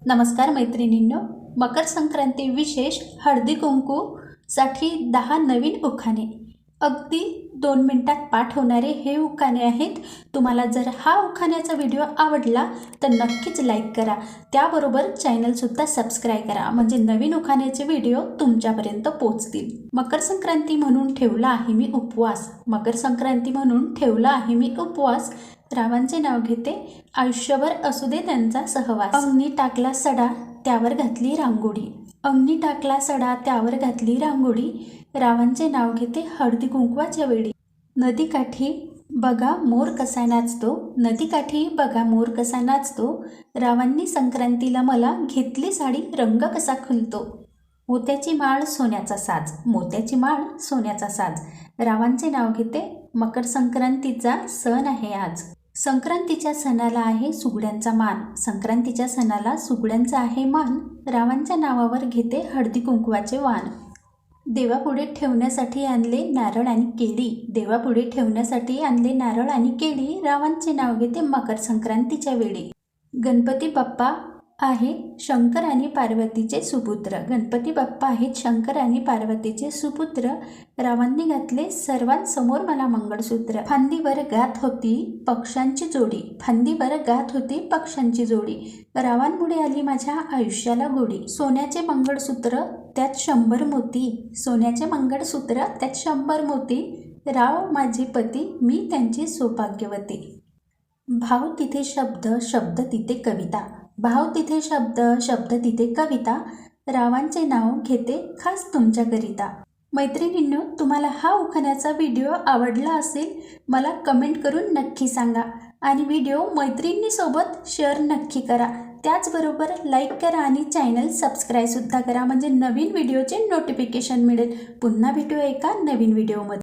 नमस्कार मैत्रिणींनो, मकर संक्रांती विशेष हळदी कुंकूसाठी 10 नवीन उखाणे अगदी 2 मिनिटात पाठ होणारे हे उखाणे आहेत. तुम्हाला जर हा उखाण्याचा व्हिडिओ आवडला तर नक्कीच लाईक करा. त्याबरोबर चॅनलसुद्धा सबस्क्राईब करा, म्हणजे नवीन उखाण्याचे व्हिडिओ तुमच्यापर्यंत पोहोचतील. मकर संक्रांती म्हणून ठेवला आहे मी उपवास. मकर संक्रांती म्हणून ठेवला आहे मी उपवास. रावांचे नाव घेते, आयुष्यभर असू दे त्यांचा सहवास. अंगणी टाकला सडा, त्यावर घातली रांगोळी. अंगणी टाकला सडा, त्यावर घातली रांगोळी. रावांचे नाव घेते हळदी कुंकवाच्या वेळी. नदीकाठी बघा मोर कसा नाचतो, नदीकाठी बघा मोर कसा नाचतो. रावांनी संक्रांतीला मला घेतली साडी, रंग कसा खुलतो. मोत्याची माळ सोन्याचा साज, मोत्याची माळ सोन्याचा साज. रावांचे नाव घेते, मकर संक्रांतीचा सण आहे आज. संक्रांतीच्या सणाला आहे सुगड्यांचा मान, संक्रांतीच्या सणाला सुगड्यांचा आहे मान. रावांच्या नावावर घेते हळदी कुंकवाचे वाण. देवापुढे ठेवण्यासाठी आणले नारळ आणि केळी, देवापुढे ठेवण्यासाठी आणले नारळ आणि केळी. रावांचे नाव घेते मकर संक्रांतीच्या वेळी. गणपती बाप्पा आहेत शंकर आणि पार्वतीचे सुपुत्र, गणपती बाप्पा आहेत शंकर आणि पार्वतीचे सुपुत्र. रावांनी घातले सर्वांसमोर मला मंगळसूत्र. फांदीवर गात होती पक्ष्यांची जोडी, फांदीवर गात होती पक्ष्यांची जोडी. रावांमुळे आली माझ्या आयुष्याला गोडी. सोन्याचे मंगळसूत्र त्यात 100 मोती, सोन्याचे मंगळसूत्र त्यात 100 मोती. राव माझे पती, मी त्यांची सौभाग्यवती. भाव तिथे शब्द, शब्द तिथे कविता, भाव तिथे शब्द, शब्द तिथे कविता. रावांचे नाव घेते खास तुमच्याकरिता. मैत्रिणींनो, तुम्हाला हा उखाण्याचा व्हिडिओ आवडला असेल मला कमेंट करून नक्की सांगा आणि व्हिडिओ मैत्रिणींसोबत शेअर नक्की करा. त्याचबरोबर लाईक करा आणि चॅनल सबस्क्राईबसुद्धा करा, म्हणजे नवीन व्हिडिओचे नोटिफिकेशन मिळेल. पुन्हा भेटूया एका नवीन व्हिडिओमध्ये.